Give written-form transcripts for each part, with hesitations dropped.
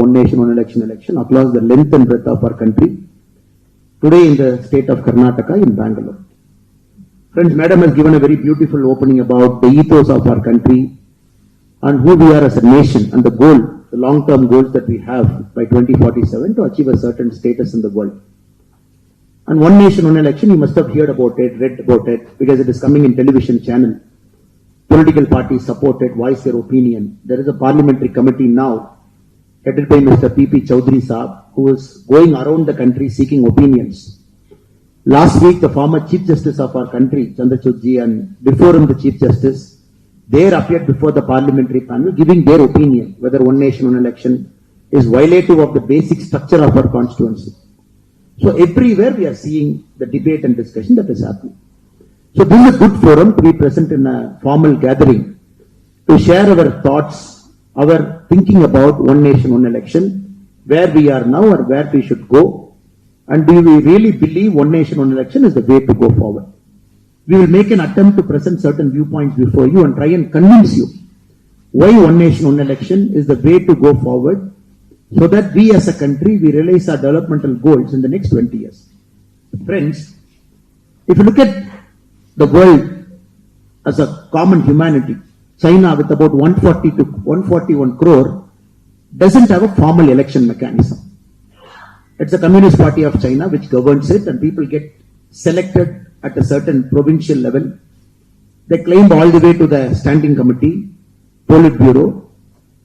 One Nation, One Election across the length and breadth of our country. Today in the state of Karnataka in Bangalore. Friends, Madam has given a very beautiful opening about the ethos of our country and who we are as a nation and the goal, the long-term goals that we have by 2047 to achieve a certain status in the world. And One Nation, One Election, you must have heard about it, read about it, because it is coming in television channel. Political parties support it, voice their opinion. There is a parliamentary committee now, headed by Mr. P.P. Chaudhary Saab, who is going around the country seeking opinions. Last week, the former Chief Justice of our country, Chandrachud ji, and before him the Chief Justice, they appeared before the parliamentary panel giving their opinion whether One Nation, One Election is violative of the basic structure of our constituency. So everywhere we are seeing the debate and discussion that is happening. So this is a good forum to be present in a formal gathering to share our thoughts, our thinking about One Nation, One Election, where we are now or where we should go. And do we really believe One Nation, One Election is the way to go forward? We will make an attempt to present certain viewpoints before you and try and convince you why One Nation, One Election is the way to go forward so that we as a country, we realize our developmental goals in the next 20 years. Friends, if you look at the world as a common humanity, China with about 140 to 141 crore doesn't have a formal election mechanism. It's the Communist Party of China which governs it, and people get selected at a certain provincial level. They climb all the way to the standing committee, Politburo.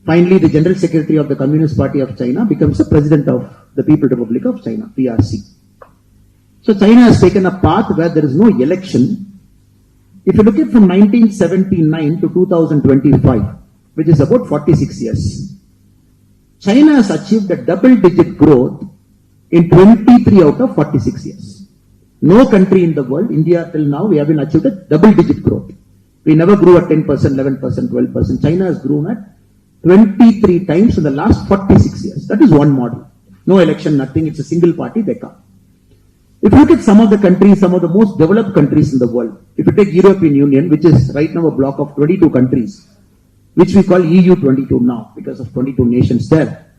Finally, the General Secretary of the Communist Party of China becomes the President of the People's Republic of China, PRC. So China has taken a path where there is no election. If you look at from 1979 to 2025, which is about 46 years, China has achieved a double-digit growth in 23 out of 46 years. No country in the world, India till now, we have been achieved a double-digit growth. We never grew at 10%, 11%, 12%. China has grown at 23 times in the last 46 years. That is one model. No election, nothing. It's a single party, they come. If you look at some of the countries, some of the most developed countries in the world, if you take European Union, which is right now a block of 22 countries, which we call EU 22 now because of 22 nations there,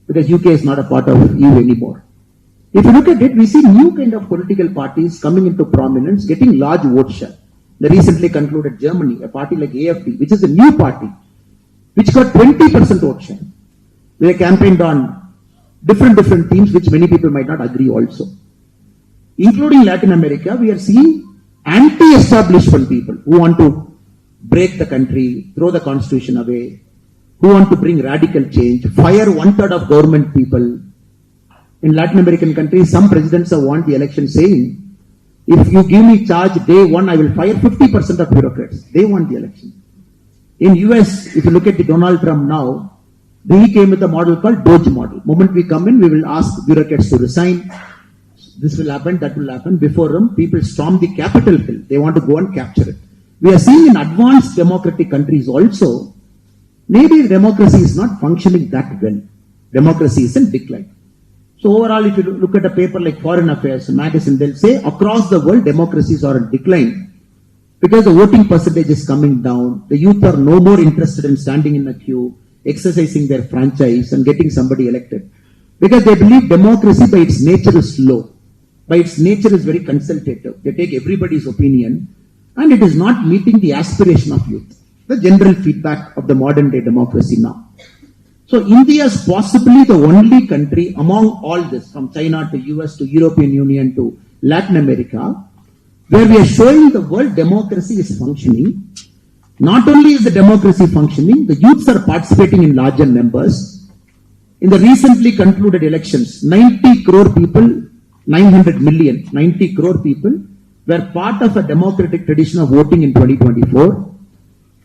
because UK is not a part of EU anymore. If you look at it, we see new kind of political parties coming into prominence, getting large vote share. The recently concluded Germany, a party like AfD, which is a new party, which got 20% vote share. They campaigned on different themes which many people might not agree also. Including Latin America, we are seeing anti-establishment people who want to break the country, throw the constitution away, who want to bring radical change, fire 1/3 of government people. In Latin American countries, some presidents have won the election saying, if you give me charge day one, I will fire 50% of bureaucrats. They won the election. In US, if you look at the Donald Trump now, he came with a model called Doge model. Moment we come in, we will ask bureaucrats to resign. This will happen, that will happen. Before them, people storm the Capitol Hill. They want to go and capture it. We are seeing in advanced democratic countries also, maybe democracy is not functioning that well. Democracy is in decline. So overall, if you look at a paper like Foreign Affairs magazine, they'll say across the world, democracies are in decline because the voting percentage is coming down. The youth are no more interested in standing in a queue, exercising their franchise and getting somebody elected. Because they believe democracy by its nature is slow. By its nature is very consultative. They take everybody's opinion and it is not meeting the aspiration of youth. The general feedback of the modern day democracy now. So India is possibly the only country among all this, from China to US to European Union to Latin America, where we are showing the world democracy is functioning. Not only is the democracy functioning, the youths are participating in larger numbers. In the recently concluded elections, 90 crore people, 900 million, 90 crore people were part of a democratic tradition of voting in 2024.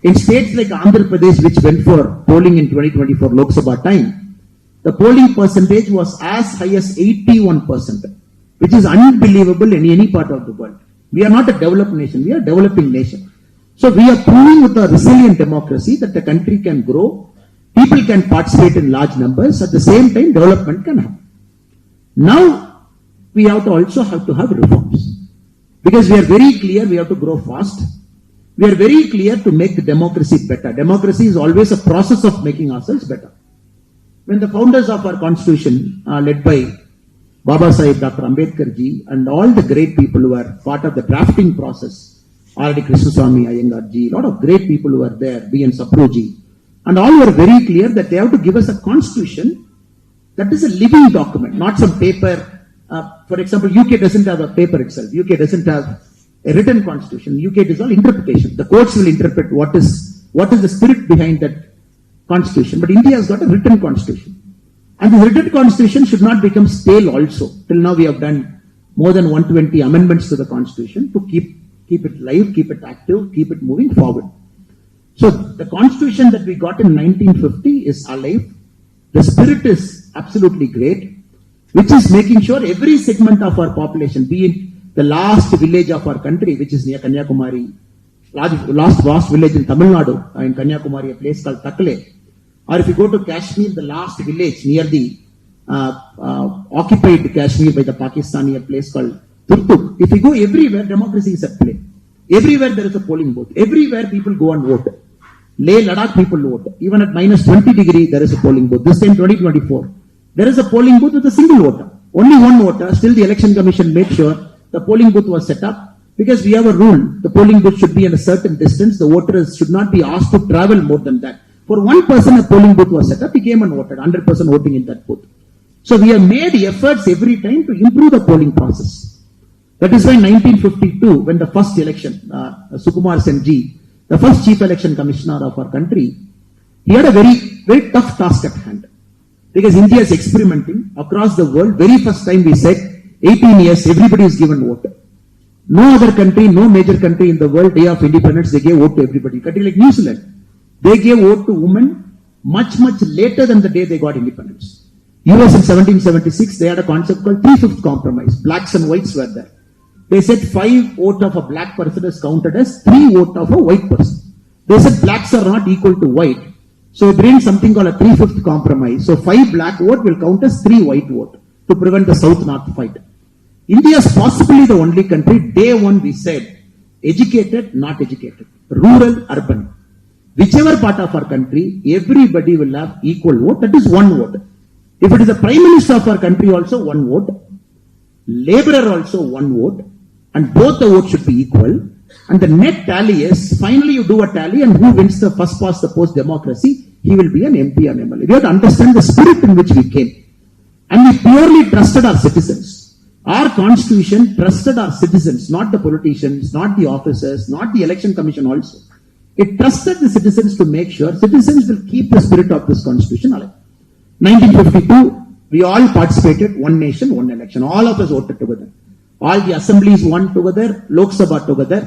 In states like Andhra Pradesh, which went for polling in 2024 Lok Sabha time, the polling percentage was as high as 81%, which is unbelievable in any part of the world. We are not a developed nation, we are a developing nation. So we are proving with a resilient democracy that the country can grow, people can participate in large numbers, at the same time development can happen. Now, we also have to have reforms. Because we are very clear we have to grow fast. We are very clear to make the democracy better. Democracy is always a process of making ourselves better. when the founders of our constitution, led by Baba Sahib Dr. Ambedkar ji and all the great people who were part of the drafting process, R.D. Krishnaswamy Iyengar ji, a lot of great people who were there, B.N. Sapru ji, and all were very clear that they have to give us a constitution that is a living document, not some paper. For example, UK doesn't have a paper itself. UK doesn't have a written constitution. UK is all interpretation. The courts will interpret what is the spirit behind that constitution. But India has got a written constitution. And the written constitution should not become stale also. Till now we have done more than 120 amendments to the constitution to keep it live, keep it active, keep it moving forward. So the constitution that we got in 1950 is alive. The spirit is absolutely great, which is making sure every segment of our population, be it the last village of our country, which is near Kanyakumari, last vast village in Tamil Nadu, in Kanyakumari, a place called Takle, or if you go to Kashmir, the last village near the occupied Kashmir by the Pakistani, a place called Turtuk. If you go everywhere, democracy is at play. Everywhere there is a polling booth. Everywhere people go and vote. Leh Ladakh people vote. Even at minus 20 degree, there is a polling booth. This time 2024, there is a polling booth with a single voter. Only one voter. Still the election commission made sure the polling booth was set up because we have a rule. The polling booth should be at a certain distance. The voters should not be asked to travel more than that. For one person, a polling booth was set up. He came and voted. 100% voting in that booth. So we have made efforts every time to improve the polling process. That is why 1952, when the first election, Sukumar Sen ji, the first chief election commissioner of our country, he had a very, very tough task at hand. Because India is experimenting across the world. Very first time we said, 18 years, everybody is given vote. No other country, no major country in the world, day of independence, they gave vote to everybody. Country like New Zealand, they gave vote to women much later than the day they got independence. US in 1776, they had a concept called 3/5 compromise. Blacks and whites were there. They said 5 vote of a black person is counted as 3 vote of a white person. They said blacks are not equal to white. So bring something called a 3/5 compromise. So 5 black vote will count as 3 white vote to prevent the South-North fight. India is possibly the only country, day one we said, educated, not educated, rural, urban. Whichever part of our country, everybody will have equal vote. That is one vote. If it is the Prime Minister of our country also, one vote. Laborer also one vote. And both the votes should be equal. And the net tally is, finally you do a tally and who wins the first past the post democracy, he will be an MP or MLA. We have to understand the spirit in which we came. And we purely trusted our citizens. Our constitution trusted our citizens, not the politicians, not the officers, not the election commission also. It trusted the citizens to make sure citizens will keep the spirit of this constitution alive. 1952, we all participated, one nation, one election. All of us voted together. All the assemblies won together, Lok Sabha together.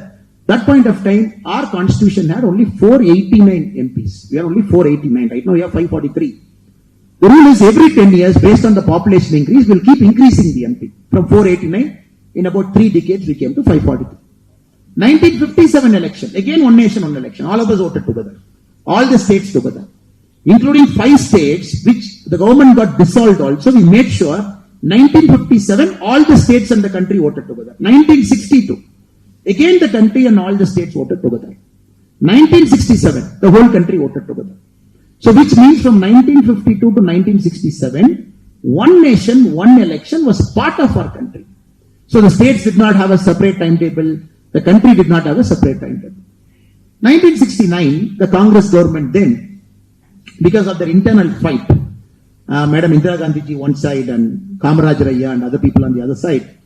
That point of time, our constitution had only 489 MPs. We are only 489. Right now we have 543. The rule is every 10 years, based on the population increase, we'll keep increasing the MP. From 489, in about 3 decades, we came to 543. 1957 election, again one nation, one election. All of us voted together. All the states together. Including 5 states, which the government got dissolved also, we made sure 1957, all the states in the country voted together. 1962, again the country and all the states voted together. 1967, the whole country voted together. So which means from 1952 to 1967, one nation, one election was part of our country. So the states did not have a separate timetable. The country did not have a separate timetable. 1969, the Congress government then, because of their internal fight, Madam Indira Gandhi ji one side and Kamaraj Raya and other people on the other side,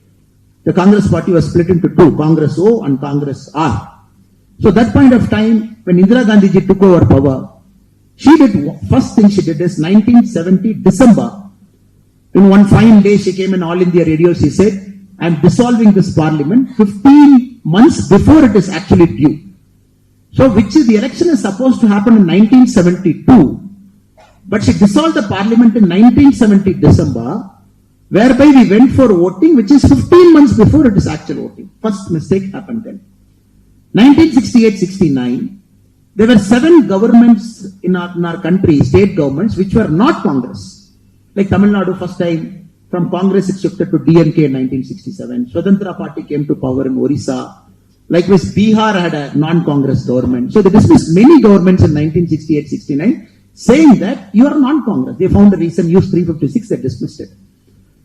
the Congress party was split into 2, Congress O and Congress R. So that point of time, when Indira Gandhi ji took over power, first thing she did is 1970 December, in one fine day she came in All India Radio, she said, I am dissolving this parliament 15 months before it is actually due. So which is, the election is supposed to happen in 1972, but she dissolved the parliament in 1970 December, whereby we went for voting, which is 15 months before it is actual voting. First mistake happened then. 1968-69, there were 7 governments in our country, state governments, which were not Congress. Like Tamil Nadu, first time, from Congress it shifted to DMK in 1967. Swatantra Party came to power in Orissa. Likewise, Bihar had a non-Congress government. So they dismissed many governments in 1968-69. saying that you are non-Congress. They found a reason, used 356, they dismissed it.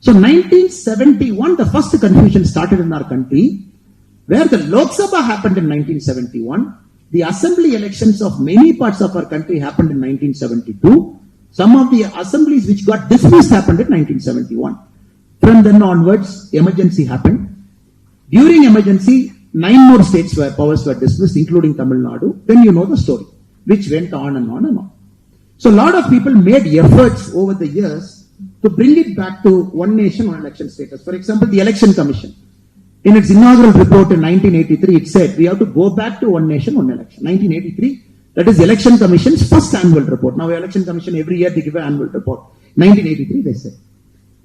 So 1971, the first confusion started in our country, where the Lok Sabha happened in 1971. The assembly elections of many parts of our country happened in 1972. Some of the assemblies which got dismissed happened in 1971. From then onwards, emergency happened. During emergency, 9 more states where powers were dismissed, including Tamil Nadu. Then you know the story, which went on and on and on. So a lot of people made efforts over the years to bring it back to one nation, one election status. For example, the Election Commission. In its inaugural report in 1983, it said we have to go back to one nation, one election. 1983, that is the Election Commission's first annual report. Now, the Election Commission, every year they give an annual report. 1983, they said.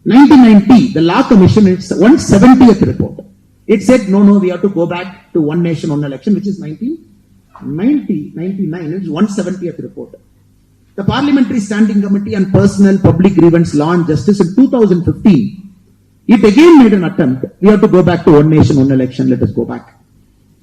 1990, the Law Commission, its 170th report. It said, no, we have to go back to one nation, one election, which is 1999, it's 170th report. The Parliamentary Standing Committee on Personal, Public Grievance, Law and Justice in 2015, it again made an attempt. We have to go back to one nation, one election, let us go back.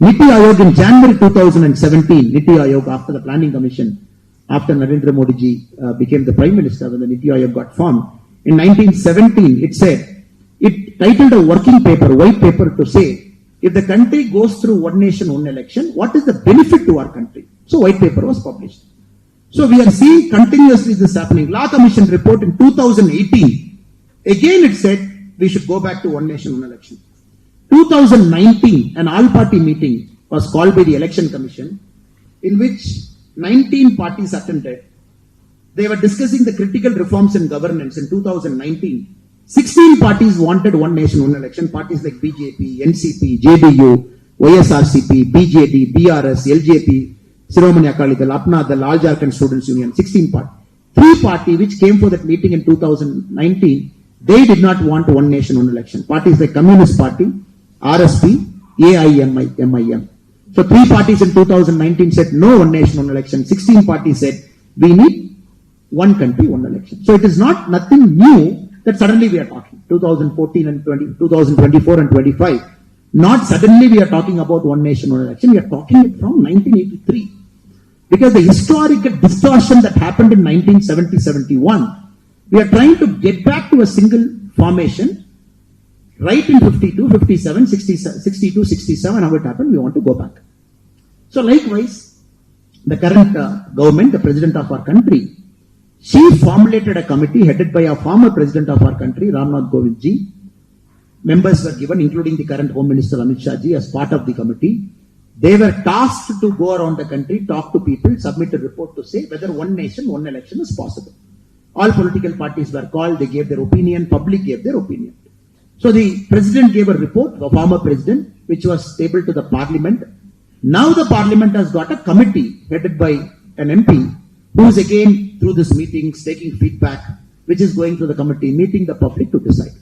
Niti Aayog in January 2017, Niti Aayog after the Planning Commission, after Narendra Modi ji became the Prime Minister, when the Niti Aayog got formed, in 1917, it said, it titled a working paper, white paper to say, if the country goes through one nation, one election, what is the benefit to our country? So white paper was published. So we are seeing continuously this happening. Law Commission report in 2018, again it said we should go back to one nation, one election. 2019, an all-party meeting was called by the Election Commission, in which 19 parties attended. They were discussing the critical reforms in governance in 2019. 16 parties wanted one nation, one election. Parties like BJP, NCP, JDU, YSRCP, BJD, BRS, LJP, Shiromani Akali Dal, Apna Dal, All Jharkhand Students Union, 16 parties. 3 parties which came for that meeting in 2019, they did not want one nation, one election. Parties like Communist Party, RSP, AIMIM. So 3 parties in 2019 said no one nation, one election. 16 parties said we need one country, one election. So it is not nothing new that suddenly we are talking. 2014 and 2024 and 25. Not suddenly we are talking about one nation, one election. We are talking it from 1983. Because the historical distortion that happened in 1970-71, we are trying to get back to a single formation. Right in 52, 57, 62, 67, how it happened, we want to go back. So likewise, the current government, the president of our country, she formulated a committee headed by a former president of our country, Ramnath Kovind ji. Members were given, including the current Home Minister Amit Shah ji, as part of the committee. They were tasked to go around the country, talk to people, submit a report to say whether one nation, one election is possible. All political parties were called, they gave their opinion, public gave their opinion. So the president gave a report, the former president, which was tabled to the parliament. Now the parliament has got a committee headed by an MP, who is again through this meetings taking feedback, which is going through the committee, meeting the public to decide.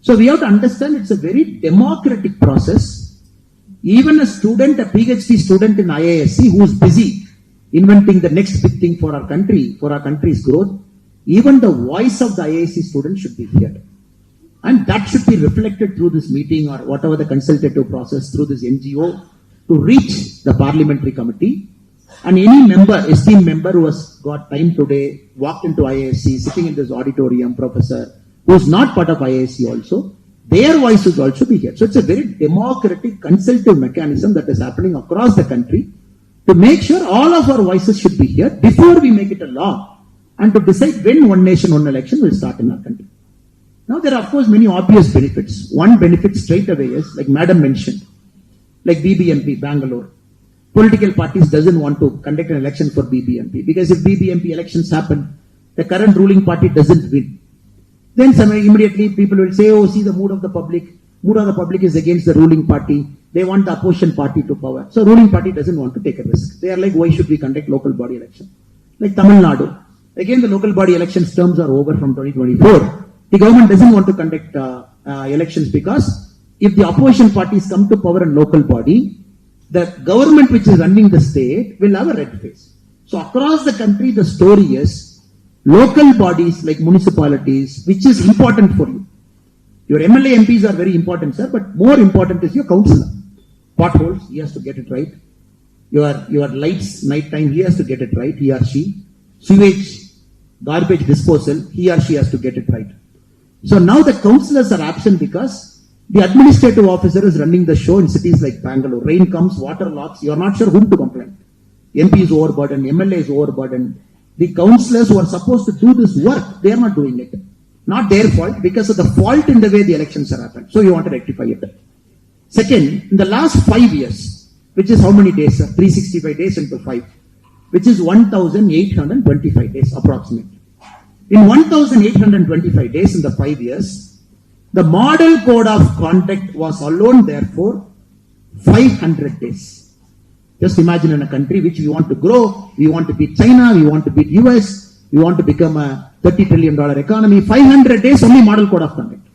So we have to understand it's a very democratic process. Even a student, a PhD student in IFSC who is busy inventing the next big thing for our country, for our country's growth, even the voice of the IFSC student should be heard. And that should be reflected through this meeting or whatever the consultative process through this NGO to reach the parliamentary committee. And any member, esteemed member who has got time today, walked into IFSC, sitting in this auditorium, professor, who is not part of IFSC also, their voice should also be heard. So it's a very democratic, consultative mechanism that is happening across the country to make sure all of our voices should be heard before we make it a law and to decide when one nation, one election will start in our country. Now there are of course many obvious benefits. One benefit straight away is, like Madam mentioned, like BBMP, Bangalore. Political parties doesn't want to conduct an election for BBMP because if BBMP elections happen, the current ruling party doesn't win. Then immediately people will say, oh, see the mood of the public. Mood of the public is against the ruling party. They want the opposition party to power. So ruling party doesn't want to take a risk. They are like, why should we conduct local body election? Like Tamil Nadu. Again, the local body elections terms are over from 2024. The government doesn't want to conduct elections because if the opposition parties come to power in local body, the government which is running the state will have a red face. So across the country, the story is local bodies like municipalities, which is important for you. Your MLA MPs are very important, sir, but more important is your councillor. Potholes, he has to get it right. Your lights, night time, he has to get it right, he or she. sewage, garbage disposal, he or she has to get it right. So now the councillors are absent because the administrative officer is running the show in cities like Bangalore. Rain comes, water locks, you are not sure whom to complain. MP is overburdened, MLA is overburdened. The councillors who are supposed to do this work, they are not doing it. Not their fault, because of the fault in the way the elections are happened. So you want to rectify it. Second, in the last 5 years, which is how many days, sir? 365 days into 5, which is 1,825 days approximately. In 1,825 days in the 5 years, the model code of conduct was alone, therefore, 500 days. Just imagine in a country which we want to grow, we want to beat China, we want to beat US, we want to become a $30 trillion economy, 500 days only model code of conduct.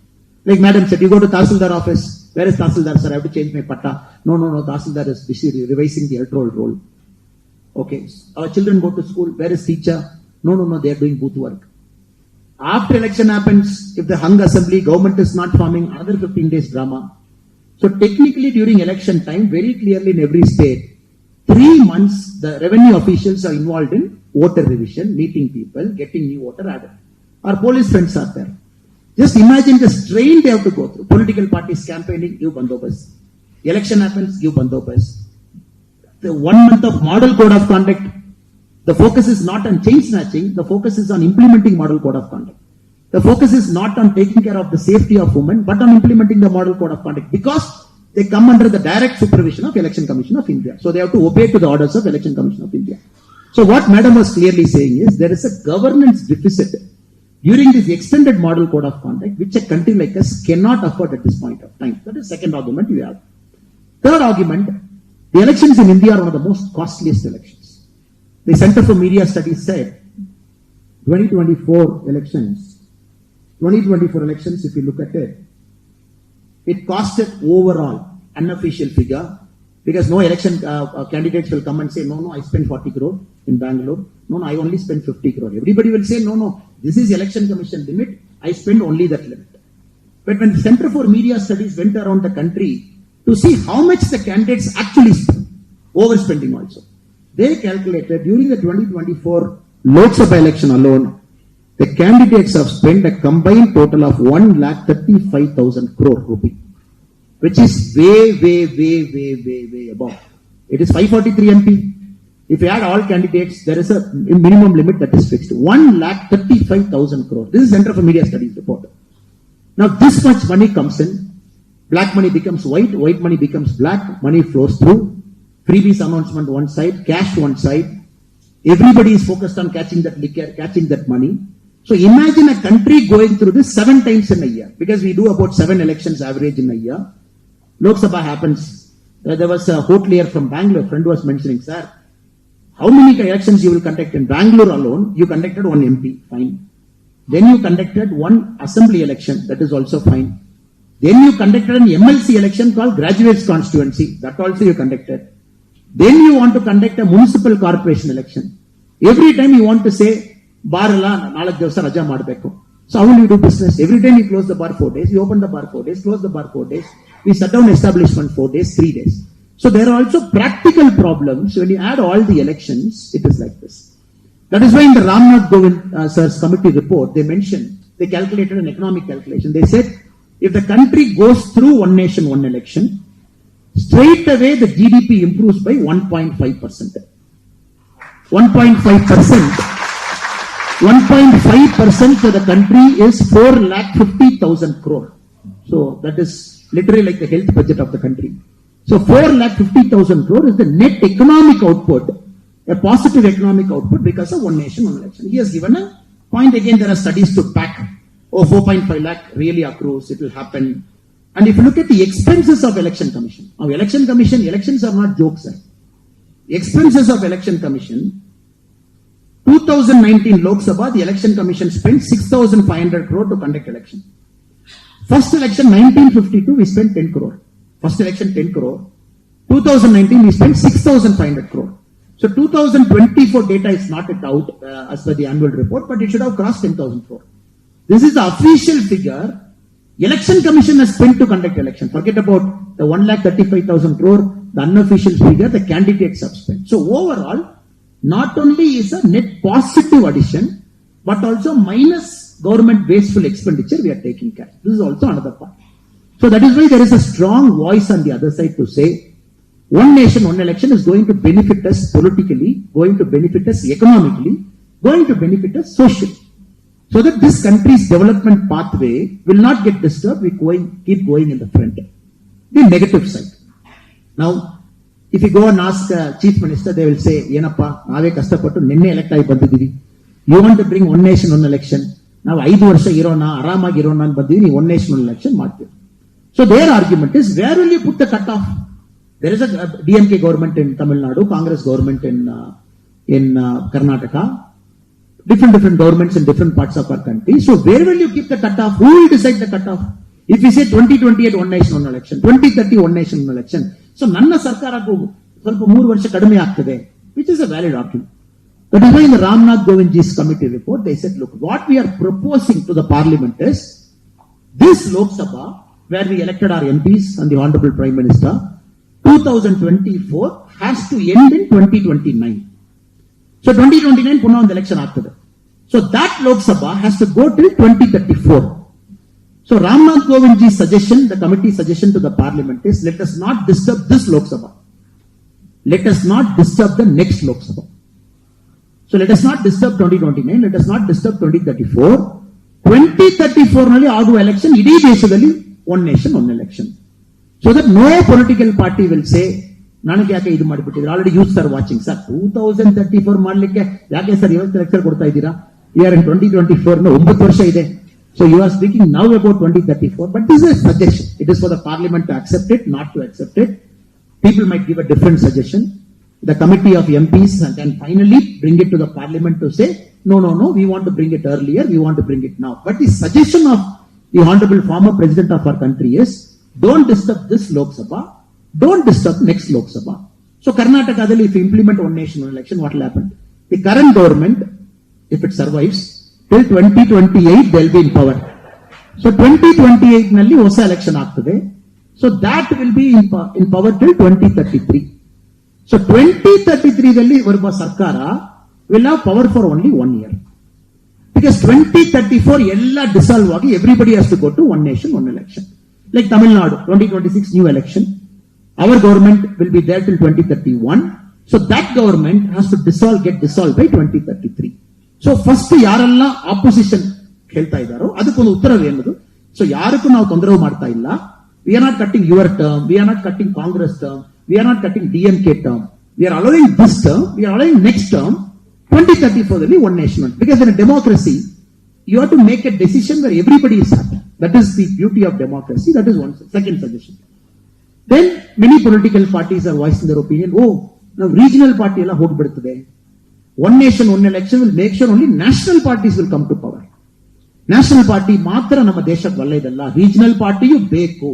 Like madam said, you go to Tahsildar office, where is Tahsildar, sir? I have to change my patta. No, Tahsildar is busy revising the electoral roll. Okay, our children go to school, where is teacher? No, they are doing booth work. After election happens, if the hung assembly, government is not forming, another 15 days drama. So technically during election time, very clearly in every state, 3 months the revenue officials are involved in voter revision, meeting people, getting new voter added. Our police friends are there. Just imagine the strain they have to go through. Political parties campaigning, give bandobas. Election happens, give bandobas. The 1 month of model code of conduct, the focus is not on chain snatching, the focus is on implementing model code of conduct. The focus is not on taking care of the safety of women, but on implementing the model code of conduct, because they come under the direct supervision of Election Commission of India. So they have to obey to the orders of Election Commission of India. So what madam was clearly saying is there is a governance deficit during this extended model code of conduct, which a country like us cannot afford at this point of time. That is the second argument we have. Third argument, the elections in India are one of the most costliest elections. The Center for Media Studies said 2024 elections, if you look at it, it costed overall, unofficial figure, because no election candidates will come and say, no, I spent 40 crore in Bangalore. No, I only spent 50 crore. Everybody will say, no, this is Election Commission limit. I spend only that limit. But when the Center for Media Studies went around the country to see how much the candidates actually spend, overspending also, they calculated during the 2024 Lok Sabha election alone, the candidates have spent a combined total of 1,35,000 crore rupee, which is way above. It is 543 MP. If you add all candidates, there is a minimum limit that is fixed. 1,35,000 crore. This is Center for Media Studies report. Now this much money comes in, black money becomes white, white money becomes black, money flows through, freebies announcement one side, cash one side. Everybody is focused on catching that liquor, catching that money. So imagine a country going through this 7 times in a year, because we do about 7 elections average in a year. Lok Sabha happens. There was a hotelier from Bangalore, friend was mentioning, sir, how many elections you will conduct in Bangalore alone? You conducted 1 MP, fine. Then you conducted 1 assembly election, that is also fine. Then you conducted an MLC election called Graduates Constituency, that also you conducted. Then you want to conduct a municipal corporation election. Every time you want to say, bar alla nalak divasa raja madbeku. So how will you do business? Every time you close the bar 4 days, you open the bar 4 days, close the bar 4 days, we shut down establishment 4 days, 3 days. So there are also practical problems. When you add all the elections, it is like this. That is why in the Ramnath Govind sir's committee report, they mentioned, they calculated an economic calculation. They said, if the country goes through one nation, one election, straight away the GDP improves by 1.5%. 1.5%. 1.5% to the country is 4,50,000 crore. So that is literally like the health budget of the country. So 4,50,000 crore is the net economic output, a positive economic output because of one nation, one election. He has given a point. Again, there are studies to back. 4.5 lakh really accrues, it will happen. And if you look at the expenses of Election Commission, elections are not jokes. Expenses of Election Commission, 2019 Lok Sabha, the Election Commission spent 6,500 crore to conduct election. First election 1952, we spent 10 crore. First election 10 crore. 2019 we spent 6,500 crore. So 2024 data is not yet out as per the annual report, but it should have crossed 10,000 crore. This is the official figure Election Commission has spent to conduct election. Forget about the 1,35,000 crore, the unofficial figure the candidates have spent. So overall, not only is a net positive addition, but also minus government wasteful expenditure we are taking care. This is also another part. So that is why there is a strong voice on the other side to say, one nation, one election is going to benefit us politically, going to benefit us economically, going to benefit us socially. So that this country's development pathway will not get disturbed, we keep going in the front. The negative side. Now, if you go and ask Chief Minister, they will say, Yenappa, nave kastapattu ninne elect ayi bandidivi. You want to bring one nation, one election. Now, 5 varsha irona, aramagi irona and bandidivi, one nation, one election martivi. So their argument is, where will you put the cutoff? There is a DMK government in Tamil Nadu, Congress government in Karnataka, different governments in different parts of our country. So where will you keep the cutoff? Who will decide the cutoff? If we say 2028 one nation, one election, 2030 one nation, one election, so ನನ್ನ ಸರ್ಕಾರಕ್ಕೂ ಸ್ವಲ್ಪ 3 ವರ್ಷ ಕಡಿಮೆ ಆಗ್ತದೆ, which is a valid argument. That is why in the Ramnath Govindji's committee report, they said, look, what we are proposing to the parliament is, this Lok Sabha, where we elected our MPs and the Honorable Prime Minister, 2024 has to end in 2029. So 2029 punna ಒಂದು election ಆಗ್ತದೆ. So that Lok Sabha has to go till 2034. So Ramnath Govindji's suggestion, the committee suggestion to the parliament is, let us not disturb this Lok Sabha. Let us not disturb the next Lok Sabha. So let us not disturb 2029, let us not disturb 2034. 2034 ನಲ್ಲಿ ಆಗುವ election ಇಡೀ ದೇಶದಲ್ಲಿ one nation, one election. So that no political party will say, ನನಗೆ ಯಾಕೆ ಇದು ಮಾಡಿಬಿಟ್ಟಿದ್ರೆ, already youth are watching sir, 2034 ಮಾಡ್ಲಿಕ್ಕೆ ಯಾಕೆ ಸರ್ ಇವತ್ತು ಲೆಕ್ಚರ್ ಕೊಡ್ತಾ ಇದ್ದೀರಾ? We are in 2024, 9 ವರ್ಷ ಇದೆ. So you are speaking now about 2034, but this is a suggestion. It is for the parliament to accept it, not to accept it. People might give a different suggestion. The committee of MPs can finally bring it to the parliament to say, no, we want to bring it earlier, we want to bring it now. But the suggestion of the honorable former president of our country is, don't disturb this Lok Sabha, don't disturb next Lok Sabha. So Karnataka, if you implement one nation, one election, what will happen? The current government, if it survives, till 2028 they will be in power. So 2028 nalli hosa election ಆಗ್ತದೆ. So that will be in power till 2033. So 2033 ದಲ್ಲಿ ಬರುವ ಸರ್ಕಾರ will have power for only 1 year. Because 2034 ಎಲ್ಲ dissolve ಆಗಿ everybody has to go to one nation, one election. Like Tamil Nadu, 2026 new election. Our government will be there till 2031. So that government has to get dissolved by 2033. So first ಯಾರೆಲ್ಲ opposition ಹೇಳ್ತಾ ಇದ್ದಾರೋ ಅದಕ್ಕೊಂದು ಉತ್ತರವೇನದು? So ಯಾರಕ್ಕೂ ನಾವು ತೊಂದರೆ ಮಾಡ್ತಾ ಇಲ್ಲ. We are not cutting your term, we are not cutting Congress term, we are not cutting DMK term, we are allowing this term, we are allowing next term 2034 ದಲ್ಲಿ one nation. Because in democracy you have to make a decision where everybody is happy. That is the beauty of democracy. That is one second suggestion. Then many political parties are voicing their opinion, ನಾವು regional party ಎಲ್ಲ ಹೋಗ್ಬಿಡ್ತದೆ. One nation, one election will make sure only national parties will come to power. National party ಮಾತ್ರ ನಮ್ಮ ದೇಶಕ್ಕೆ ಒಳ್ಳೆಯದಲ್ಲ, regional party ಬೇಕು.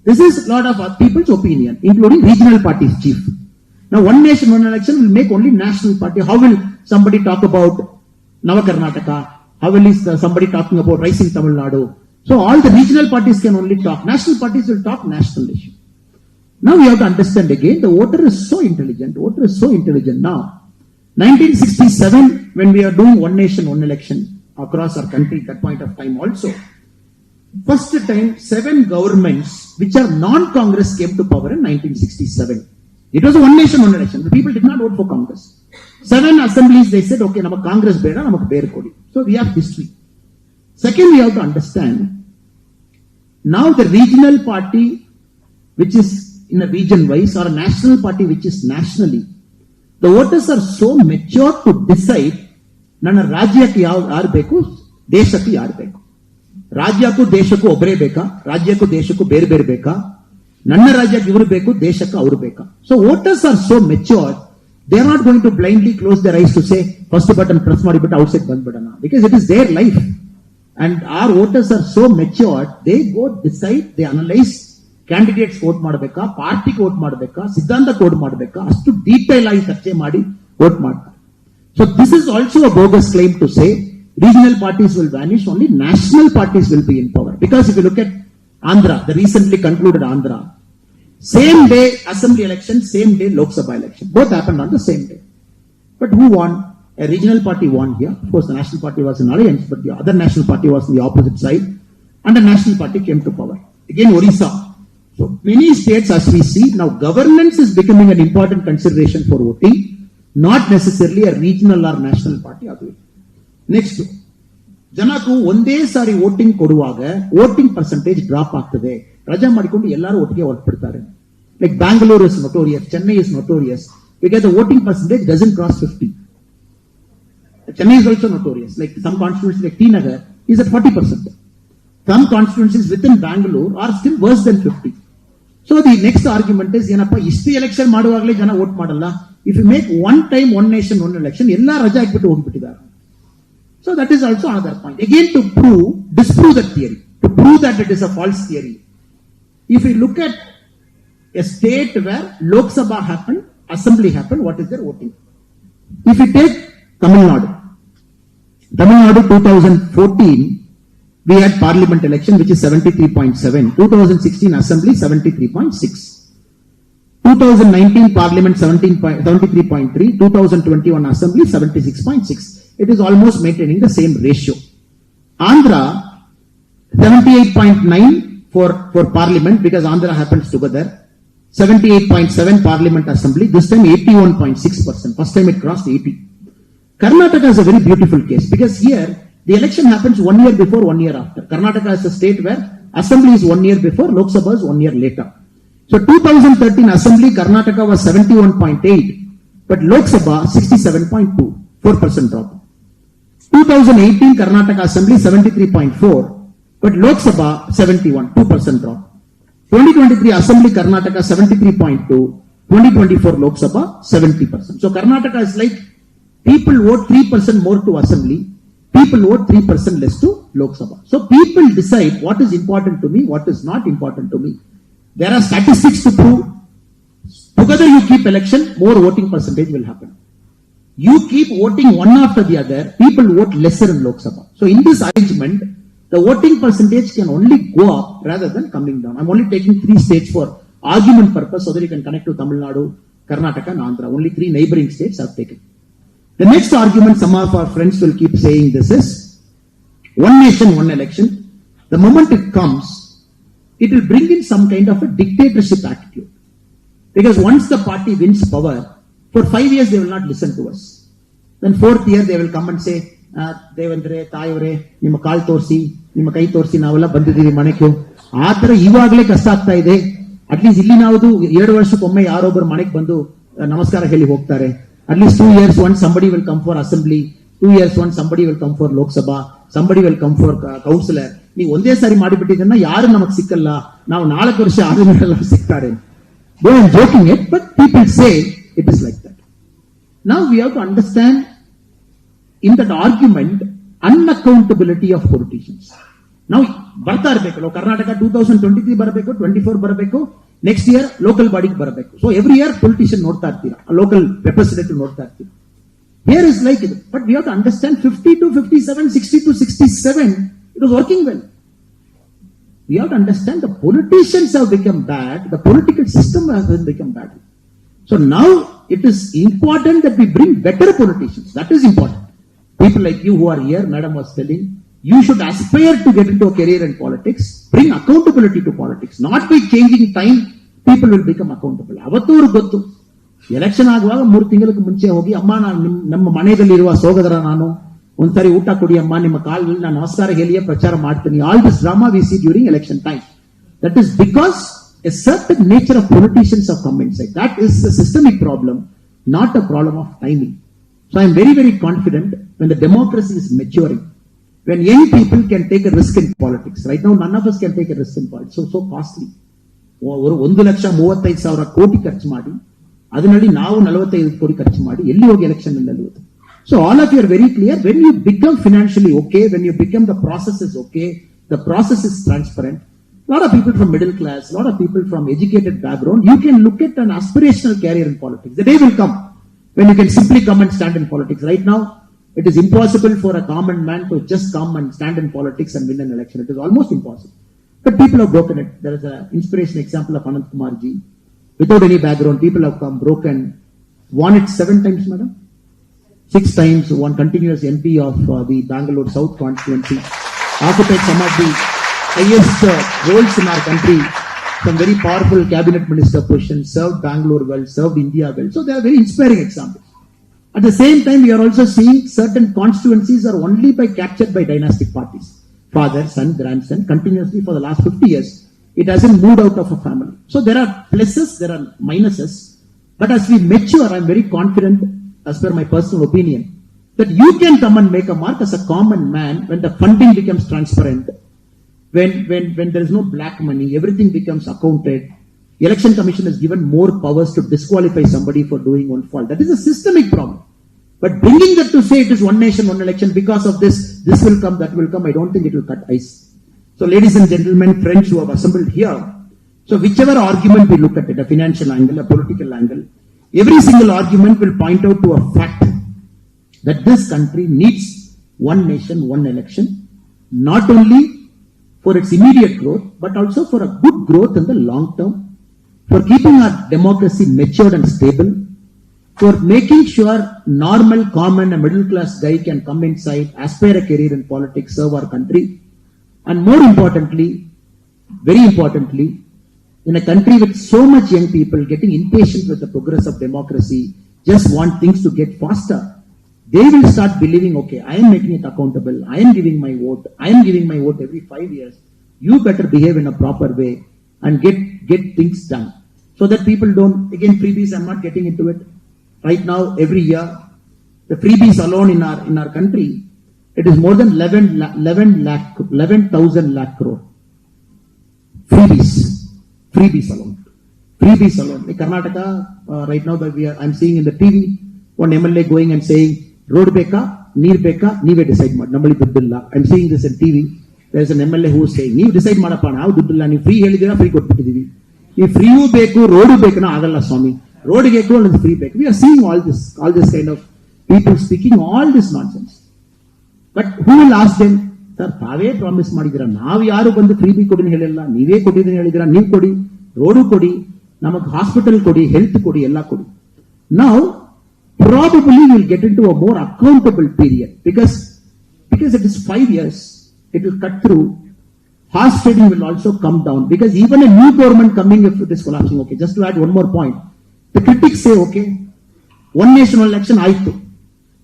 This is lot of people's opinion, including regional parties chief. Now one nation, one election will make only national party. How will somebody talk about Nava Karnataka? How will somebody talking about rising Tamil Nadu? So all the regional parties can only talk. National parties will talk national issue. Now we have to understand again, the voter is so intelligent. Voter is so intelligent now. 1967, when we are doing one nation, one election across our country, at that point of time also, first time 7 governments which are non-Congress came to power in 1967. It was a one nation, one election. The people did not vote for Congress. 7 assemblies, they said, okay, namak Congress beda, namak bear kodi. So we have history. Second, we have to understand, now the regional party which is in a region wise, or a national party which is nationally, the voters are so mature to decide, ನನ್ನ ರಾಜ್ಯಕ್ಕೆ ಯಾರು ಬೇಕು, ದೇಶಕ್ಕೆ ಯಾರು ಬೇಕು. ರಾಜ್ಯಕ್ಕೂ ದೇಶಕ್ಕೂ ಒಬ್ಬರೇ ಬೇಕಾ, ರಾಜ್ಯಕ್ಕೂ ದೇಶಕ್ಕೂ ಬೇರೆ ಬೇರೆ ಬೇಕಾ, ನನ್ನ ರಾಜ್ಯಕ್ಕೆ ಇವರು ಬೇಕು, ದೇಶಕ್ಕೆ ಅವರು ಬೇಕಾ. So voters are so mature, they are not going to blindly close their eyes to say first button press ಮಾಡಿಬಿಟ್ಟು ಔಟ್ಸೈಡ್ ಬಂದ್ಬಿಡೋಣ. Because it is their life and are voters are so mature, they go decide, they analyse, candidates vote ಮಾಡಬೇಕಾ, ಪಾರ್ಟಿಗೆ vote ಮಾಡಬೇಕಾ, ಸಿದ್ಧಾಂತಕ್ಕೆ vote ಮಾಡಬೇಕಾ, ಅಷ್ಟು detail ಆಗಿ ಚರ್ಚೆ ಮಾಡಿ ವೋಟ್ ಮಾಡ್ತಾರೆ. So this is also a bogus claim to say regional parties will vanish, only national parties will be in power. Because if you look at Andhra, the recently concluded Andhra, same day assembly election, same day Lok Sabha election, both happened on the same day. But who won? A regional party won here. Of course, the national party was in alliance, but the other national party was on the opposite side, and the national party came to power. Again, Orissa. So many states, as we see, now governance is becoming an important consideration for voting, not necessarily a regional or national party. Next, ಜನಕ್ಕೂ ಒಂದೇ ಸಾರಿ voting ಕೊಡುವಾಗ voting percentage drop ಆಗ್ತದೆ. ರಜಾ ಮಾಡಿಕೊಂಡು ಎಲ್ಲರೂ ಒಟ್ಟಿಗೆ ಹೊರಟ್ಬಿಡ್ತಾರೆ. Like Bangalore is notorious, Chennai is notorious, because the voting percentage doesn't cross 50. Chennai is also notorious. Like some constituencies like T Nagar is at 40%. Some constituencies within Bangalore are still worse than 50. So the next argument is, ಏನಪ್ಪ ಇಷ್ಟು election ಮಾಡುವಾಗಲೇ ಜನ vote ಮಾಡಲ್ಲ. If you make one time one nation one election, ಎಲ್ಲ ರಜಾ ಹಾಕ್ಬಿಟ್ಟು ಹೋಗ್ಬಿಟ್ಟಿದ್ದಾರೆ. So that is also another point. Again, to disprove that theory, to prove that it is a false theory. If we look at a state where Lok Sabha happened, Assembly happened, what is their voting? If we take Tamil Nadu 2014, we had Parliament election which is 73.7, 2016 Assembly 73.6, 2019 Parliament 73.3, 2021 Assembly 76.6. It is almost maintaining the same ratio. Andhra 78.9 for Parliament because Andhra happens together. 78.7 Parliament Assembly. This time 81.6%. First time it crossed 80. Karnataka is a very beautiful case because here the election happens 1 year before, 1 year after. Karnataka is a state where Assembly is 1 year before, Lok Sabha is 1 year later. So 2013 Assembly Karnataka was 71.8, but Lok Sabha 67.2, 4% drop. 2018 Karnataka Assembly 73.4, but Lok Sabha 71, 2% drop. 2023 Assembly Karnataka 73.2, 2024 Lok Sabha 70%. So Karnataka is like people vote 3% more to Assembly, people vote 3% less to Lok Sabha. So people decide what is important to me, what is not important to me. There are statistics to prove. Together you keep election, more voting percentage will happen. You keep voting one after the other, people vote lesser in Lok Sabha. So in this arrangement, the voting percentage can only go up rather than coming down. I'm only taking 3 states for argument purpose so that you can connect to Tamil Nadu, Karnataka and Andhra. Only 3 neighboring states I've taken. The next argument some of our friends will keep saying this is, one nation, one election. The moment it comes, it will bring in some kind of a dictatorship attitude. Because once the party wins power, for 5 years they will not listen to us. Then 4th year they will come and say, ದೇವಂದ್ರೆ ತಾಯವರೇ ನಿಮ್ಮ ಕಾಲ್ ತೋರಿಸಿ ನಿಮ್ಮ ಕೈ ತೋರಿಸಿ ನಾವೆಲ್ಲ ಬಂದಿದ್ದೀವಿ ಮನೆಗೆ. ಆ ತರ ಇವಾಗಲೇ ಕಷ್ಟ ಆಗ್ತಾ ಇದೆ. ಅಟ್ಲೀಸ್ಟ್ ಇಲ್ಲಿ ನಾವು 2 ವರ್ಷಕ್ಕೊಮ್ಮೆ ಯಾರೊಬ್ಬರು ಮನೆಗೆ ಬಂದು ನಮಸ್ಕಾರ ಹೇಳಿ ಹೋಗ್ತಾರೆ. At least 2 years once somebody will come for Assembly, 2 years once somebody will come for Lok Sabha, somebody will come for Councillor. ನೀವು ಒಂದೇ ಸಾರಿ ಮಾಡಿಬಿಟ್ಟಿದ್ದನ್ನ ಯಾರು ನಮಗೆ ಸಿಕ್ಕಲ್ಲ, ನಾವು 4 ವರ್ಷ ಆದ್ಮೇಲೆ ಸಿಗ್ತಾರೆ. They are joking it, but people say it is like that. Now we have to understand in that argument unaccountability of politicians. Now ಬರ್ತಾ ಇರಬೇಕು, ಕರ್ನಾಟಕ 2023 ಬರಬೇಕು, 24 ಬರಬೇಕು, next year local body ಬರಬೇಕು. So every year politician ನೋಡ್ತಾ ಇರ್ತೀರಾ, local representative ನೋಡ್ತಾ ಇರ್ತೀರಾ. Here is like it, but we have to understand 50 to 57, 60 to 67, it was working well. We have to understand the politicians have become bad, the political system has become bad. So now it is important that we bring better politicians. That is important. People like you who are here, Madam was telling, you should aspire to get into a career in politics, bring accountability to politics. Not by changing time, people will become accountable. ಅವತ್ತು ಅವ್ರಿಗೆ ಗೊತ್ತು, election ಆಗುವಾಗ 3 ತಿಂಗಳಿಗೆ ಮುಂಚೆ ಹೋಗಿ, ಅಮ್ಮ ನಾನು ನಮ್ಮ ಮನೆಯಲ್ಲಿರುವ ಸೋದರ ನಾನು ಒಂದ್ಸರಿ ಊಟ ಕೊಡಿ ಅಮ್ಮ, ನಿಮ್ಮ ಕಾಲಲ್ಲಿ ನಾನು ನಮಸ್ಕಾರ ಹೇಳಿಯೇ ಪ್ರಚಾರ ಮಾಡ್ತೀನಿ. All this drama we see during election time. That is because a certain nature of politicians have come inside. That is a systemic problem, not a problem of timing. So I am very, very confident when the democracy is maturing, when young people can take a risk in politics. Right now, none of us can take a risk in politics. So costly. 1,35,000 ಕೋಟಿ ಖರ್ಚು ಮಾಡಿ, ಅದರಲ್ಲಿ ನಾವು 45 ಕೋಟಿ ಖರ್ಚು ಮಾಡಿ ಎಲ್ಲಿ ಹೋಗಿ ಎಲೆಕ್ಷನ್ ನಿಲ್ಲುವುದು? So all of you are very clear. When you become financially okay, when you become the process is okay, the process is transparent. A lot of people from middle class, a lot of people from educated background, you can look at an aspirational career in politics. The day will come when you can simply come and stand in politics. Right now, it is impossible for a common man to just come and stand in politics and win an election. It is almost impossible. But people have broken it. There is an inspiration example of Anant Kumar ji. Without any background, people have come, broken, won it 7 times, madam. 6 times one continuous MP of the Bangalore South constituency, occupied some of the highest roles in our country, some very powerful cabinet minister positions, served Bangalore well, served India well. So they are very inspiring examples. At the same time, we are also seeing certain constituencies are only captured by dynastic parties. Father, son, grandson, continuously for the last 50 years. It hasn't moved out of a family. So there are pluses, there are minuses. But as we mature, I'm very confident, as per my personal opinion, that you can come and make a mark as a common man when the funding becomes transparent, when there is no black money, everything becomes accounted. The Election Commission has given more powers to disqualify somebody for doing one fault. That is a systemic problem. But bringing that to say it is one nation, one election, because of this will come, that will come, I don't think it will cut ice. So ladies and gentlemen, friends who have assembled here, so whichever argument we look at it, a financial angle, a political angle, every single argument will point out to a fact that this country needs one nation, one election, not only for its immediate growth, but also for a good growth in the long term, for keeping our democracy matured and stable, for making sure normal, common, and middle class guy can come inside, aspire a career in politics, serve our country, and more importantly, very importantly, in a country with so much young people getting impatient with the progress of democracy, just want things to get faster, they will start believing, okay, I am making it accountable, I am giving my vote every 5 years, you better behave in a proper way and get things done. So that people don't, again, freebies, I'm not getting into it. Right now, every year, the freebies alone in our country, it is more than 11,000 lakh crore. Freebies alone. Like Karnataka, right now that I'm seeing in the TV, one MLA going and saying, road beka, neer beka, neeve decide mad. Nammali duddilla. I'm seeing this in TV. There's an MLA who is saying, neeve decide madappa, now duddilla, nee free helidira, free kottittidivi. Ee free beku, road bekana agalla swami. Road geku and free beku. We are seeing all this kind of people speaking all this nonsense. But who will ask them? Sir, tave promise madidira. Now yaru bandu free bee kodini helilla. Neeve kodidini helidira. Neevu kodi, road kodi, namak hospital kodi, health kodi, ella kodi. Now, probably we will get into a more accountable period because it is 5 years. It will cut through. Horse trading will also come down because even a new government coming, if it is collapsing, okay, just to add one more point, the critics say, okay, one nation, one election, aitu,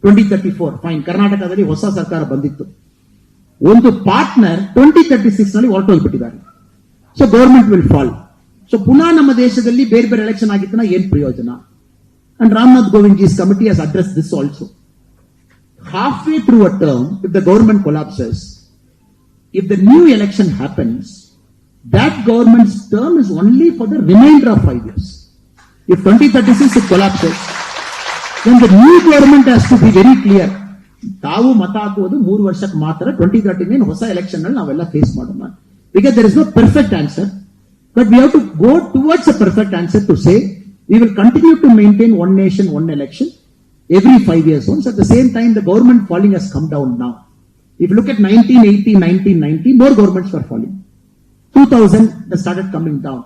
2034, fine, Karnataka hosa sarkara bandittu. One partner, 2036 nalli ಹೊರಟೋಗ್ಬಿಟ್ಟಿದ್ದಾರೆ. So government will fall. So ಪುನಃ ನಮ್ಮ ದೇಶದಲ್ಲಿ ಬೇರೆ ಬೇರೆ election ಆಗಿತ್ತನ ಏನ್ ಪ್ರಯೋಜನ? And Ramnath Govindji's committee has addressed this also. Halfway through a term, if the government collapses, if the new election happens, that government's term is only for the remainder of 5 years. If 2036 it collapses, then the new government has to be very clear. ತಾವು ಮತ ಹಾಕುವುದು 3 ವರ್ಷಕ್ಕೆ ಮಾತ್ರ 2039 ಹೊಸ election ನಲ್ಲಿ ನಾವೆಲ್ಲ face ಮಾಡೋಣ. Because there is no perfect answer, but we have to go towards a perfect answer to say we will continue to maintain one nation, one election every 5 years once. At the same time, the government falling has come down now. If you look at 1980, 1990, more governments were falling. 2000, they started coming down.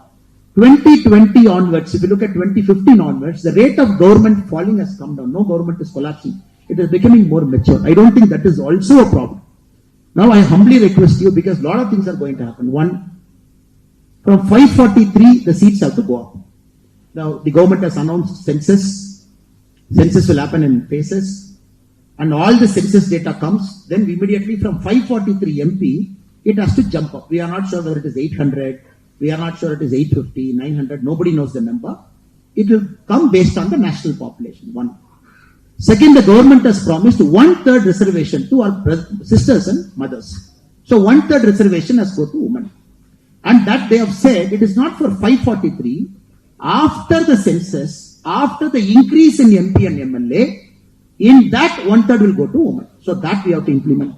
2020 onwards, if you look at 2015 onwards, the rate of government falling has come down. No government is collapsing. It is becoming more mature. I don't think that is also a problem. Now I humbly request you, because a lot of things are going to happen. One, from 543, the seats have to go up. Now the government has announced census. Census will happen in phases. And all the census data comes, then immediately from 543 MP, it has to jump up. We are not sure whether it is 800, we are not sure it is 850, 900, nobody knows the number. It will come based on the national population, one. Second, the government has promised 1/3 reservation to our sisters and mothers. So 1/3 reservation has go to women. And that they have said, it is not for 543, after the census, after the increase in MP and MLA, in that 1/3 will go to women. So that we have to implement.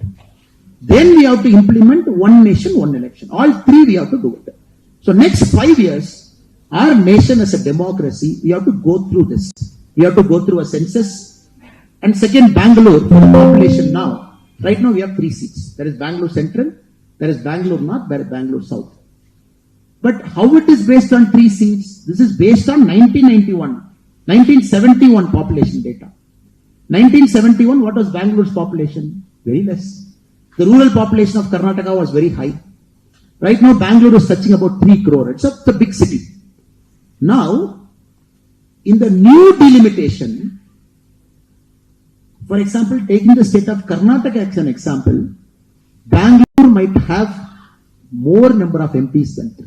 Then we have to implement one nation, one election. All three we have to do it. So next 5 years, our nation as a democracy, we have to go through this. We have to go through a census. And second, Bangalore, for the population now, right now we have 3 seats. There is Bangalore Central, there is Bangalore North, there is Bangalore South. But how it is based on 3 seats? This is based on 1971 population data. 1971, what was Bangalore's population? Very less. The rural population of Karnataka was very high. Right now, Bangalore is touching about 3 crore. It's a big city. Now, in the new delimitation, for example, taking the state of Karnataka as an example, Bangalore might have more number of MPs than 3.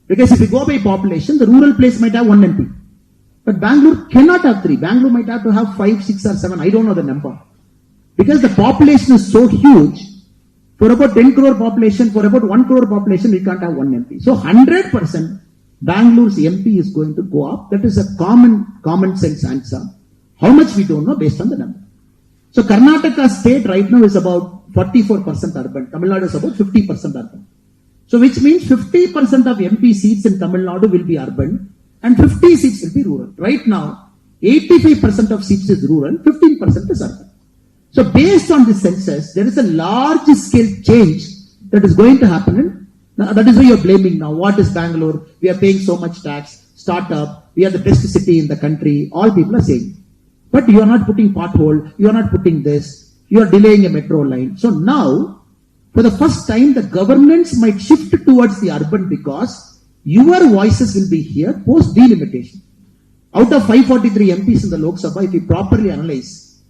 Because if you go by population, the rural place might have 1 MP. But Bangalore cannot have 3. Bangalore might have to have 5, 6 or 7. I don't know the number. Because the population is so huge, for about 10 crore population, for about 1 crore population, we can't have 1 MP. So 100% Bangalore's MP is going to go up. That is a common sense answer. How much we don't know based on the number. So Karnataka state right now is about 44% urban. Tamil Nadu is about 50% urban. So which means 50% of MP seats in Tamil Nadu will be urban and 50 seats will be rural. Right now, 85% of seats is rural, 15% is urban. So based on this census, there is a large scale change that is going to happen. That is why you are blaming now. What is Bangalore? We are paying so much tax. Startup. We are the best city in the country. All people are saying. But you are not putting pothole. You are not putting this. You are delaying a metro line. So now, for the first time, the governments might shift towards the urban because your voices will be here post delimitation. Out of 543 MPs in the Lok Sabha, if you properly analyze,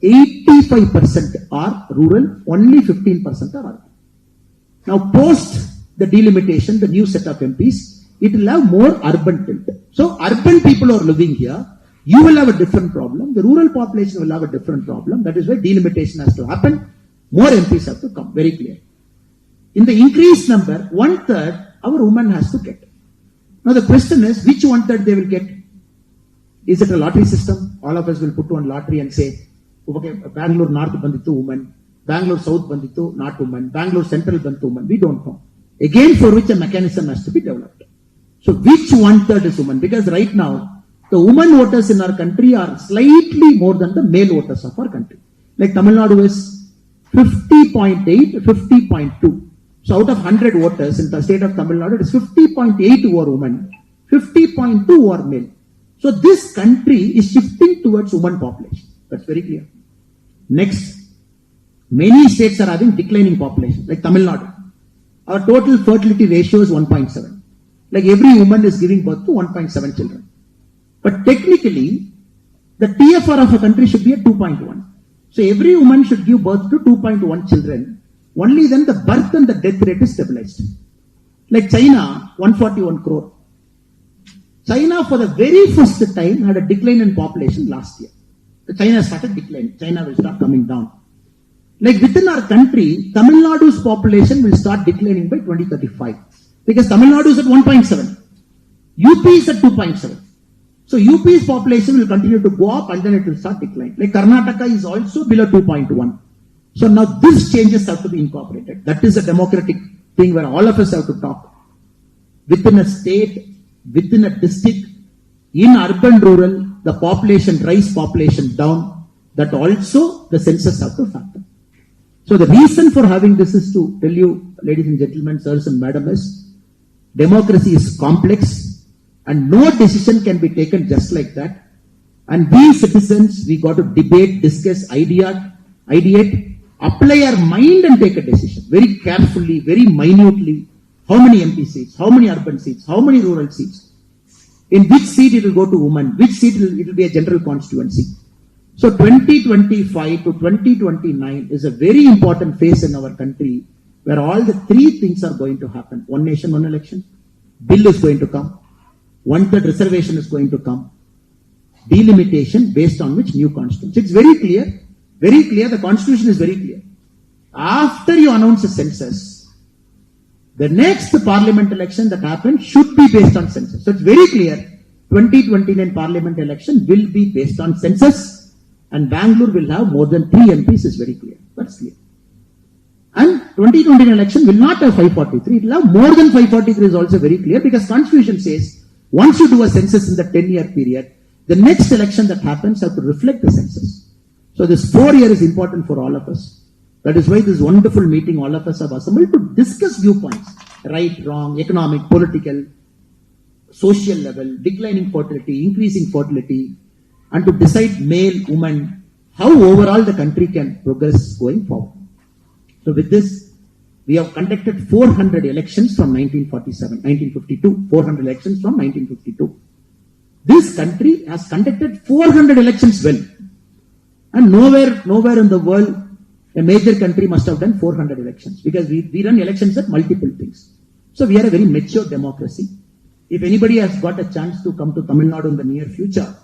85% are rural, only 15% are urban. Now, post the delimitation, the new set of MPs, it will have more urban tilt. So, urban people are living here. You will have a different problem. The rural population will have a different problem. That is why delimitation has to happen. More MPs have to come. Very clear. In the increased number, 1/3 our women has to get. Now, the question is, which 1/3 they will get? Is it a lottery system? All of us will put one lottery and say, okay, Bangalore North bandittu woman, Bangalore South bandittu not woman, Bangalore Central bandittu woman. We don't know. Again, for which a mechanism has to be developed. So, which 1/3 is woman? Because right now, the women voters in our country are slightly more than the male voters of our country. Like Tamil Nadu is 50.8, 50.2. So, out of 100 voters in the state of Tamil Nadu, it is 50.8 who are women, 50.2 who are male. So, this country is shifting towards women population. That's very clear. Next, many states are having declining population, like Tamil Nadu. Our total fertility ratio is 1.7. Like every woman is giving birth to 1.7 children. But technically, the TFR of a country should be at 2.1. So every woman should give birth to 2.1 children. Only then the birth and the death rate is stabilized. Like China, 141 crore. China for the very first time had a decline in population last year. China started declining. China will start coming down. Like within our country, Tamil Nadu's population will start declining by 2035. Because Tamil Nadu is at 1.7. UP is at 2.7. So UP's population will continue to go up and then it will start declining. Like Karnataka is also below 2.1. So now these changes have to be incorporated. That is a democratic thing where all of us have to talk. Within a state, within a district, in urban, rural, the population rise, population down. That also the census have to factor. So the reason for having this is to tell you, ladies and gentlemen, sirs and madam, is democracy is complex and no decision can be taken just like that. And we citizens, we got to debate, discuss, ideate, apply our mind and take a decision very carefully, very minutely. How many MP seats, how many urban seats, how many rural seats, in which seat it will go to women, which seat it will be a general constituency. So 2025 to 2029 is a very important phase in our country where all the three things are going to happen. One nation, one election. Bill is going to come. 1/3 reservation is going to come. Delimitation based on which new constitution. It's very clear. Very clear. The constitution is very clear. After you announce a census, the next parliament election that happens should be based on census. So it's very clear. 2029 parliament election will be based on census. And Bangalore will have more than 3 MPs is very clear. That's clear. And 2029 election will not have 543. It will have more than 543 is also very clear because constitution says once you do a census in the 10-year period, the next election that happens have to reflect the census. So this 4 year is important for all of us. That is why this wonderful meeting all of us have assembled to discuss viewpoints. Right, wrong, economic, political, social level, declining fertility, increasing fertility, and to decide male, woman, how overall the country can progress going forward. So with this, we have conducted 400 elections from 1952, 400 elections from 1952. This country has conducted 400 elections well. And nowhere in the world, a major country must have done 400 elections, because we run elections at multiple things. So we are a very mature democracy. If anybody has got a chance to come to Tamil Nadu in the near future,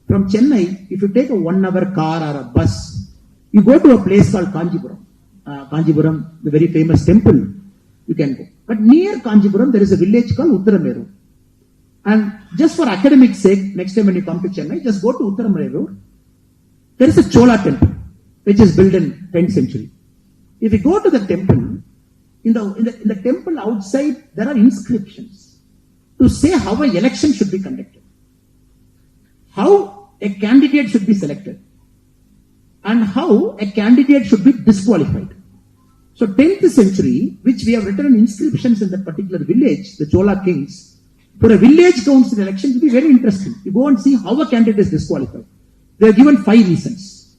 from Chennai, if you take a 1 hour car or a bus, you go to a place called Kanjipuram. Kanjipuram, the very famous temple, you can go. But near Kanjipuram, there is a village called Uttarameru. And just for academic sake, next time when you come to Chennai, just go to Uttarameru. There is a Chola temple, which is built in 10th century. If you go to the temple, in the temple outside, there are inscriptions to say how an election should be conducted, how a candidate should be selected, and how a candidate should be disqualified. So 10th century, which we have written inscriptions in that particular village, the Chola kings, for a village council election, it will be very interesting. You go and see how a candidate is disqualified. They are given 5 reasons.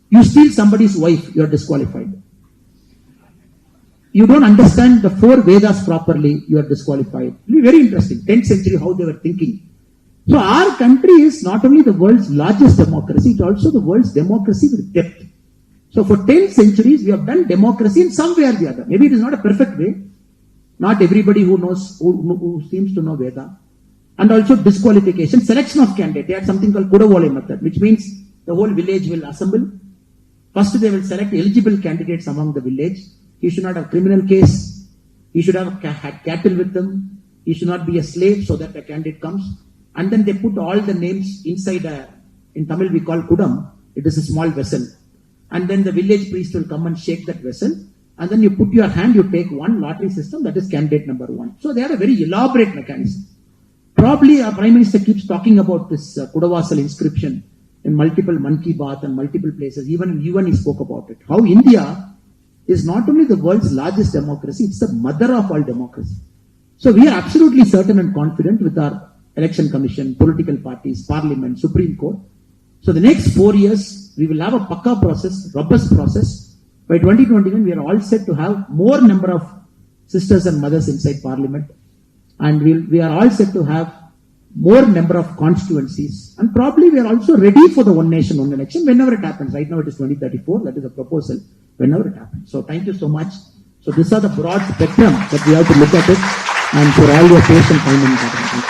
You steal somebody's wife, you are disqualified. You don't understand the 4 Vedas properly, you are disqualified. It will be very interesting. 10th century, how they were thinking. So our country is not only the world's largest democracy, it's also the world's democracy with depth. So for 10 centuries, we have done democracy in some way or the other. Maybe it is not a perfect way. Not everybody who seems to know Veda. And also disqualification, selection of candidate. They had something called Kudavole method, which means the whole village will assemble. First, they will select eligible candidates among the village. He should not have criminal case. He should have had cattle with them. He should not be a slave, so that the candidate comes. And then they put all the names inside in Tamil we call Kudam. It is a small vessel. And then the village priest will come and shake that vessel. And then you put your hand, you take one lottery system, that is candidate number 1. So they are a very elaborate mechanism. Probably our Prime Minister keeps talking about this Kudavasal inscription in multiple Mann Ki Baat and multiple places. Even in UN he spoke about it. How India is not only the world's largest democracy, it's the mother of all democracy. So we are absolutely certain and confident with our election commission, political parties, parliament, Supreme Court. So the next 4 years, we will have a pakka process, robust process. By 2021, we are all set to have more number of sisters and mothers inside parliament. And we are all set to have more number of constituencies. And probably we are also ready for the one nation, one election whenever it happens. Right now it is 2034. That is a proposal whenever it happens. So thank you so much. So these are the broad spectrum that we have to look at it. And for all your patience, time and attention.